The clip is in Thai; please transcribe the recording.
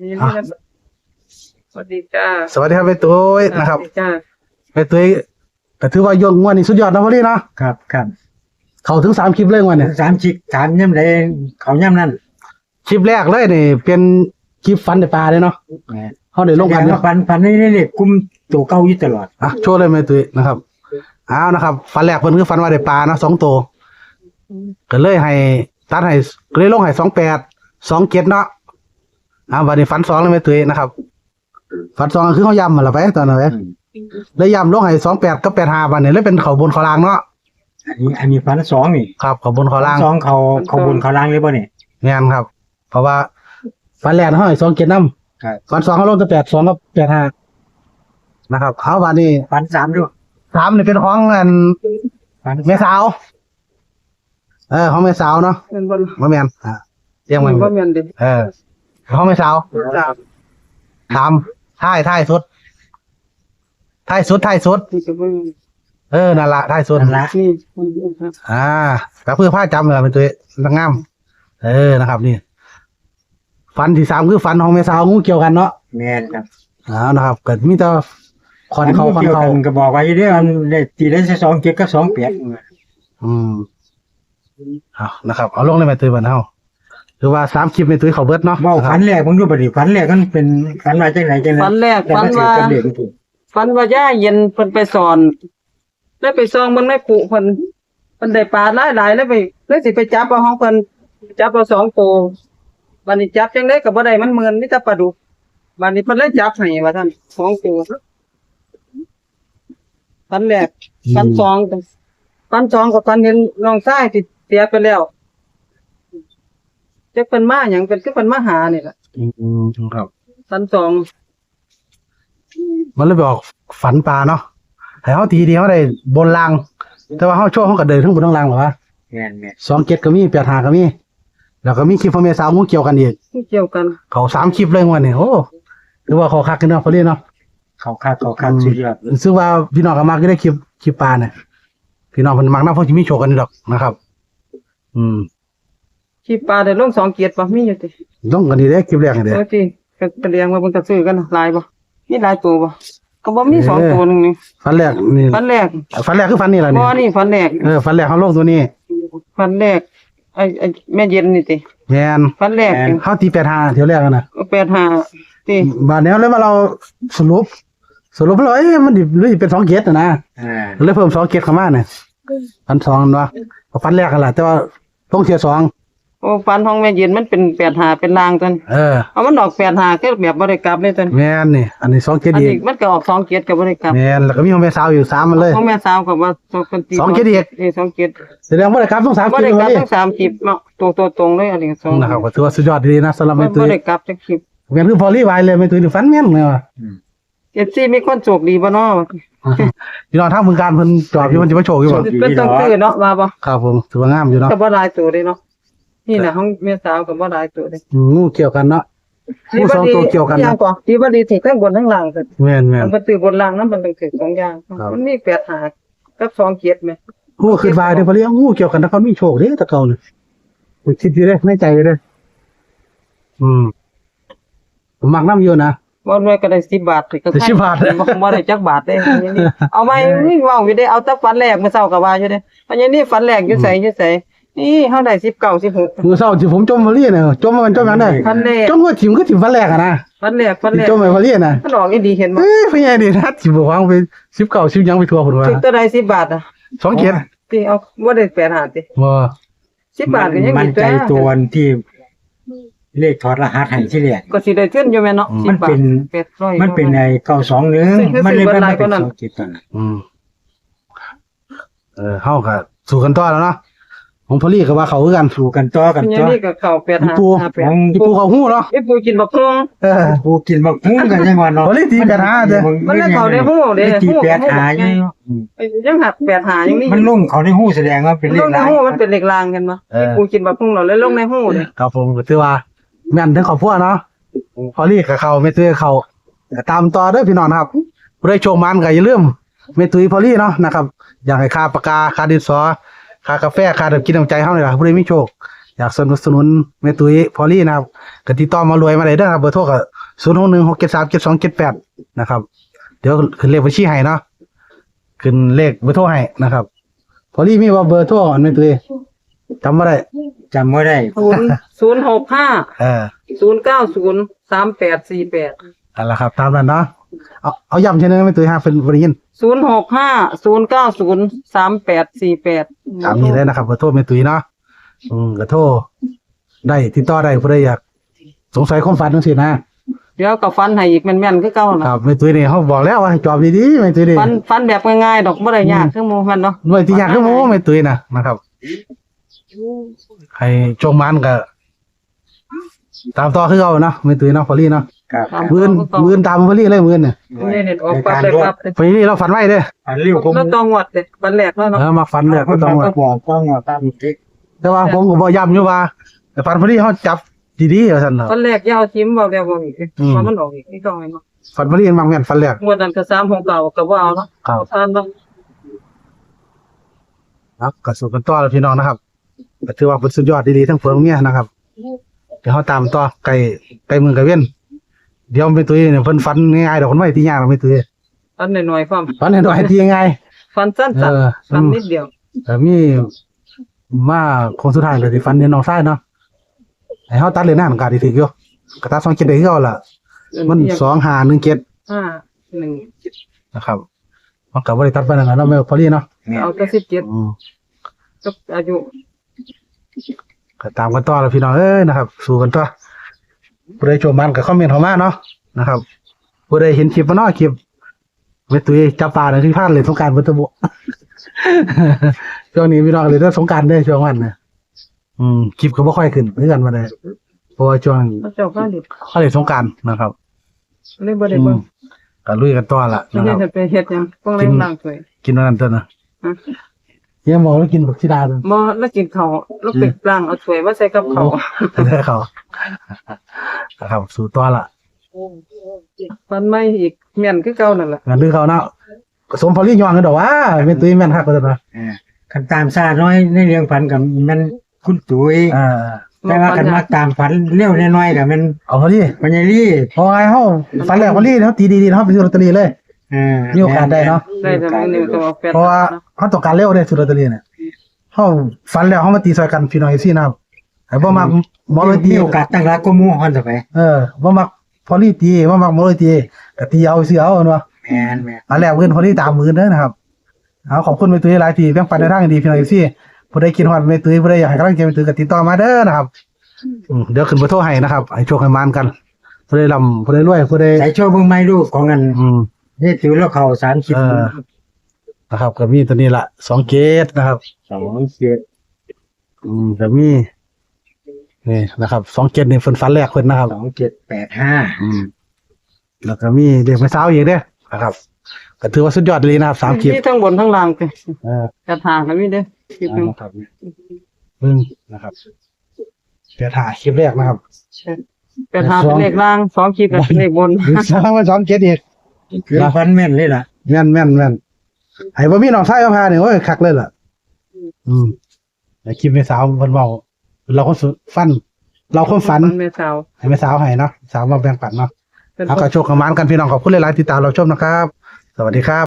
นี่นะสวัสดีจ้า สวัสดีครับแม่ตุ้ยนะครับ จ้า แม่ตุ้ยก็ถือว่ายงงวดนี้สุดยอดนะพอดีเนาะ ครับครับ เข้าถึง3คลิปเลยงวันเนี่ย 3 ย่ำใดเขาย่ำนั่น คลิปแรกเลยนี่เป็นคลิปฟันในปลาเลยเนาะเขาได้ลงกัน แสด เนาะ ว่าฟันนี่เลยกลุ่มตัวเก่าอยู่ตลอด โชว์เลยแม่ตุ้ยนะครับเอานะครับฟันแรกเพิ่นคือฟันว่าได้ปลาเนาะ2ตัวก็เลยให้ตัดให้ก็เลยลงให้28 27เนาะบัดนี้ฟัน2เลยแม่ตุ้ยนะครับฟัน2ก็คือเขาย้ำมาละไปตอนนั้นเลยเลยย้ำลงให้28กับ85บัดนี้เลยเป็นเขาบนเขาล่างเนาะ อันนี้ฟัน2นี่ ครับเขาบนเขาล่าง สองเขาบนเขาล่างเลยป่ะนี่ แม่นครับ เพราะว่าฟันแรกเขาให้27นำ ครับ ฟัน2เขาลงแต่82กับ85นะครับเอาบัดนี้ ฟัน3ด้วย 3นี่เป็นของอัน ฟัน แม่สาวของแม่สาวเนาะ เป็นบน บ่แม่นเรียกมัน ว่าแม่นดิ ของแม่สาว จ้า ถามท้ายสุดนี่ก็บ่นั่นล่ะท้ายสุด นั่นละ นี่ ก็เพื่อผ้าจำเลยเป็นตัวตั้งงามนะครับนี่ฟันที่3คือฟันของแม่สาวงูเกี่ยวกันเนาะ แม่นครับ นะครับก็มีแต่คอนเขา เกี่ยวกันก็บอกไว้อยู่เด้อมันได้ตีได้2 7กับ2 8 นะครับเอาลงเลยแม่ตุ้ยบัดเฮาคือว่า3คลิปแม่ตุ้ยเขาเบิดเนาะ เว้าฟันแรกผมดูบัดนี้ฟันแรกมันเป็นฟันมาจังไหนจังนั้น ฝันแรก แต่ ฝัน มันถือ ว่า กับเด็กถูก ฝันว่าย่าเย็นเพิ่นไปสอนได้ไปซองมันไม่ปุเพิ่นได้ปลาหลายๆแล้วเลยสิไปจับเอาของเพิ่นจับเอา2ตัวบัดนี้จับจังได๋ก็บ่ได้มันเหมือนมีแต่ปลาดุกบัดนี้เพิ่นเลยจับให้ว่าซั่น2ตัวฝันแรกฝันสองก็ฝันเห็นน้องชายที่เสียไปแล้วจักเพิ่นมาหยังเป็นคือเพิ่นมาหานี่ล่ะ ครับ ฝันสอง มันเลยไปออกฝันปลาเนาะให้เขาทีเดียวได้บนราง แต่ว่าเขาโชว์เขาก็เดินทั้งบนทั้งรางหรอวะ แม่นแม่น 27ก็มี85ก็มีแล้วก็มีคลิปของแม่สาวงูเกี่ยวกันอีก ที่เกี่ยวกัน เขา3คลิปเลยงวันนี้โอ้ถือว่าเขาคักกันเนาะพอดีเนาะ เขาคักสุดยอด ซึ่งว่าพี่น้องก็มักได้คลิปปลาเนี่ยพี่น้องเพิ่นมักนำเพราะสิมีโชว์กันนี่ดอกนะครับ ขี้ปลาได้ลง2เกียรติบ่มีอยู่ติ ต้องกันดีเด้คลิปแรกนี่เด้ โอ้ติก็แสดงว่าเพิ่นก็ซื้อกันหลายบ่มีหลายตัวบ่ก็บ่มี2ตัวนึงนี่ ฝันแรกนี่ ฝันแรก ฝันแรกคือฝันนี่ล่ะ บ่ นี่ นี่ฝันแรก ฝันแรกเขาลงตัวนี้ ฝันแรกไอ้แม่เย็นนี่ติ แม่น ฝันแรก เฮาตี85เที่ยวแรกกันน่ะ 85ติ บาดนี้เลยมาเราสรุปแล้วมันดิหรือเป็น2เกตนะ เลยเพิ่ม2เกตเข้ามาเนี่ยฟัน2เนาะฟันแรกกันล่ะแต่ว่าต้องเทีย2 โอ้ฝันของแม่เย็นมันเป็น85เป็นลางตัวนี้เอามันออก85คือแบบบ่ได้กลับเลยตัวนี้ แม่นนี่อันนี้2เกต อัน อี นี้ ก มันก็ออก2เกียรติก็บ่ได้กลับ แม่นแล้วก็มีของแม่สาวอยู่3มันเลย ของแม่สาวก็ว่าคนตี 2เกียรติอีก 2เกียรติ แสดงว่าได้กลับต้อง3 บ่ เกต ได้ เล กลับ ย ทั้ง3คลิปเนาะตัวตรงเลยอันนี้2 นะครับก็ถือว่าสุดยอดดีนะสำหรับแม่ตุ้ บ่ ย ได้กลับจักคลิป แม่นคือพอลีไวเลยแม่ตุ้ยนี่ฟันแม่นเลยว่ะ FC มีคนโชคดีบ่เนาะ พี่น้องทางบึงการเพิ่นจอบอยู่มันสิมาโชคอยู่บ่ เป็นต้องซื้อเนาะว่าบ่ ครับผมถือว่างามอยู่เนาะ ก็บ่หลายตัวเด้เนาะนี่น่ะของแม่สาวก็บ่หลายตัวเด้ งูเกี่ยวกันเนาะงูสองตัวเกี่ยวกัน อย่าง นะ กว่าที่บ่ดีถึงทั้งบนทั้งล่างก็ แม่น มันบ่ตื้อบนล่างนำมันต้องถึงสองอย่าง ครับ มันมี8หากับ2เกียรติแม่ งูขึ้นบายเด้อพอลีงูเกี่ยวกันถ้าเขามีโชคเด้ตะเกานี่ผมคิดอยู่เด้ในใจเด้ผมมักน้ำอยู่นะ บ่รวยก็ได้10บาทก็ ได้10บาท บ่ได้จักบาทเด้อย่างนี้เอาไว้นี่เว้าอยู่เด้เอาแต่ฝันแรกมื้อเช้าก็ว่าอยู่เด้อันนี้ฝันแรกอยู่ไสนี่เฮาได้19 16 มือเศร้าที่ผมจมพอลีน่ะจมมันจมยังได้ ฝันแรก จมก็ถิ่มก็ถิ่มฟันแรกอะนะ ฝันแรก ที่จมไปพอลีน่ะ มันออกอีดีเห็นบ่ พี่ใหญ่ดิทัดสิบ่วางไป19 10ยังไปทั่วพุ่นว่า ถึงตัวใด10บาทอ่ะ 2เกียรติ ติเอาบ่ได้8หาติ บ่ 10บาทก็ยัง มั มี นใจตัวที่เลขถอดรหัสให้ที่แรก ก็สิได้ทุนอยู่แม่เนาะ มันเป็น 800 มันเป็นใน921มันเลยเป็นมาเป็น2 7ตอนนั้น เฮาก็สู้กันต่อแล้วเนาะของพอลีก็ว่าเขาคือกัน สู้กันต่อกัน อัน ต่อ นี้ก็เข้า8 อีปู 5 ของ อีปูเขาฮู้เนาะ 8อีปูกินบักฮง ผู้กินบักหุ้งกันจังว่าเนาะ พอลีตี8 5เด้อ มันเลยเข้าในหูเด้ ตี หู 8หาอยู่ ยังหัก8หายังนี่ มันลงเขาในหูแสดงว่าเป็นเล ล ข ง ห ใน ลาย หูมันเป็นเลขลางกันบ่อีปูกินบักฮงเราเลยลงในหูเด้ ครับผมก็ถือว่าแม่นถึงครอบครัวเนาะพอลีกับเขาไม่ตื้อเขาก็ตามต่อเด้อพี่น้องนะครับผู้ใดโชคมันก็อย่าลืมแม่ตุ้ยพอลีเนาะนะครับอยากให้ค่าปากกาค่าดินสอค่ากาแฟค่าดื่มกินน้ำใจเฮานี่ล่ะผู้ใดมีโชค อยากสนับสนุนแม่ตุ้ยพอลี่นะครับก็ติดต่อมารวยมาได้เด้อครับเบอร์โทรก็0616737278นะครับเดี๋ยวขึ้นเลขบัญชีให้เนาะขึ้นเลขเบอร์โทรให้นะครับพอลี่มีว่าเบอร์โทรอันแม่ตุ้ยจำบ่ได้ จำไม่ได้ 065 090 3848นั่นแหละครับตามนั้นเนาะเอาย้ำเช่นนึงแม่ตุ้ยฮะเป็นบ่ได้ยิน 065 090 3848ตามนี้เลยนะครับเบอร์โทรแม่ตุ้ยเนาะก็โทรได้ติดต่อได้ผู้ใดอยากสงสัยความฝันจังซี่นะ เดี๋ยวก็ฟันให้อีกแม่นๆคือเก่า ค น่ะ รับแม่ตุ้ยนี่เขาบอกแล้วว่าให้จอบดีๆแม่ตุ้ยนี่ ฟันแบบง่ายๆดอกบ่ได้ยากคือหมู่มันเนาะ หน่วยที่ยากคือหมู่แม่ตุ้ยนะครับให้โชคมันก็ตามต่อคือเอาเนาะแม่ตุ้ยเนาะพอลี่เนาะ ครับ มื้อตามพอลี่เลยมื้อเนี่ย นี่เน็ตออกปั๊บได้ปั๊บเลย พอลี่เราฝันไว้เด้อ อันเลี้ยวผม แล้วต้องงวดเด้วันแรกแล้วเนาะ มาฝันเลยก็ต้องว่า บอกต้องว่าตามเด็ก แต่ว่าผมก็บ่ย้ำอยู่ว่าแต่ฝันพอลี่เขาจับดีๆว่าซั่นเนาะ วันแรกยาวจิ้มเว้าแล้วบ่อีกว่ามันออกอีกนี่ต้องไงเนาะ ฝันพอลี่มันมักแม่นฝันแรก งวดนั้นก็369ก็บ่เอาเนาะ ครับ ทานบ่ ครับก็สู้กันต่อแล้วพี่น้องนะครับก็ถือว่าเป็นสุดยอดดีๆทั้งเฟืองเมียนะครับเดี๋ยวเฮาตามต่อไก่มือไก่เว้นเดี๋ยวแม่ตุ้ยเนี่ยเพิ่นฝันง่ายๆดอกคนไว้ที่ยากดอกแม่ตุ้ย ฟันน้อยๆพร้อม ฝันให้ดอกให้ที่ง่าย ฟันสั้น ฟันนิดเดียว แต่มีมาคงสุดท้ายก็สิฟันเรียนน้องชายเนาะให้เฮาตัดเลยหน้ามันก็สิถึกอยู่ก็ตัด2 7ได้คือเก่าล่ะมัน2517 1 นะครับมันก็บ่ได้ตัดไปนั่นน่ะเนาะแม่พอลี่เนาะ เอาแต่17 อืม กับอายุ ก็ตามกันต่อแล้วพี่น้องเอ้ยนะครับสู้กันต่อผู้ใดชมมันก็คอมเมนต์เข้ามาเนาะนะครับผู้ใดเห็นคลิปบ่เนาะคลิปแม่ตุ้ยจับปลานั่นคือพลาดเลยสงกรานต์บ่ตะบุ ช่วงนี้พี่น้องเลยเรื่องสงกรานต์เด้อช่วงวันน่ะคลิปก็บ่ค่อยขึ้นคือกันมาได้เพราะว่าช่วง เจ้าฟ้าดิ เขาเล่นสงกรานต์นะครับ เลยบ่ได้เบิ่ง ก็ลุยกันต่อละ ไม่ นะค ได้ รับ จะไปเฮ็ดหยังพวกเล่นล่างสวย กินวันนั้นเต้นนะ ฮะ เฮียหมอแล้วกินบักชิดาเต้น บ่แล้วกินข้าวแล้วไปล้างเอาถ้วยมาใส่กับข้าว ได้เขานะครับสู่ต่อละ ฟันไม่อีกแม่นคือเก่านั่นล่ะ งานลือเขาเนาะก็สมพอลี่ยองกันดอกว่าเป็นตุ้ยแม่นคักก็ได้นะ คันตามซาน้อยในเรื่องฝันกับมันคุณตุ้ยแต่ว่ากันมาตามฝันเลี้ยวน้อยๆกับมัน เอาพอลี่ ปัญญาลี่ พอไงเฮาฝันแล้วพอลี่เนาะตีดีๆเนาะไปซื้อลอตเตอรี่เลย มีโอกาสได้เนาะ ได้แต่มื้อนี้ก็เอาแปด เพราะว่าเฮาต้องการเร็วได้ซื้อลอตเตอรี่เนี่ยเฮาฝันแล้วเฮามาตีซอยกันพี่น้องซี่นะครับไอ้บ่มักหมอเลยตี มีโอกาสตั้งรักก็มู่ฮอนต่อไป บ่มักพอลี่ตีบ่มักหมอเลยตีก็ตีเอาซื้อเอาเนาะ แม่น อันแรกเงินพอลี่ตามมือเด้อนะครับเอาขอบคุณแม่ตุ้ยหลายทีแบ่งปันในทางดีพี่น้องซี่ผู้ใดคิดฮอดแม่ตุ้ยผู้ใดอยากให้กำลังใจแม่ตุ้ยก็ติดต่อมาเด้อนะครับเดี๋ยวขึ้นเบอร์โทรให้นะครับให้โชคให้มานกันผู้ใดร่ำผู้ใดรวยผู้ใด ใส่โชว์เบิ่งไม้ลูกของกัน นี่ถือแล้วเขา30 นะครับก็มีตัวนี้ละ2เกตนะครับ 2เจ็ด ก็มีนี่นะครับ2เกตนี่เพิ่นฝันแรกเพิ่นนะครับ 2785 แล้วก็มีเด็กแม่สาวอีกเด้อนะครับก็ถือว่าสุดยอดเลยนะครับ3คลิป มีทั้งบนทั้งล่างไป เ กระถางก็มีเด้อคลิปหนึง นะครับเบิ่งนะครับเดี๋ยวถ่ายคลิปแรกนะครับ กระถางเป็นเลขล่าง2คลิปน่ะเลขบน สร้างว่า2เกตอีก คือฝันแม่นเลยล่ะ แม่นไอ้บ่มีน้องชายเอาพานี่โอ้ยคักเลยล่ะแต่คลิปแม่สาวเพิ่นเว้าเราคนฟัน เราคนฝัน แม่สาว ให้แม่สาวให้เนาะสาวมาแบ่งปันเนาะ เป็น เอากระโชคกระมานกันพี่น้องขอบคุณหลายๆที่ตามเราชมนะครับ สวัสดีครับ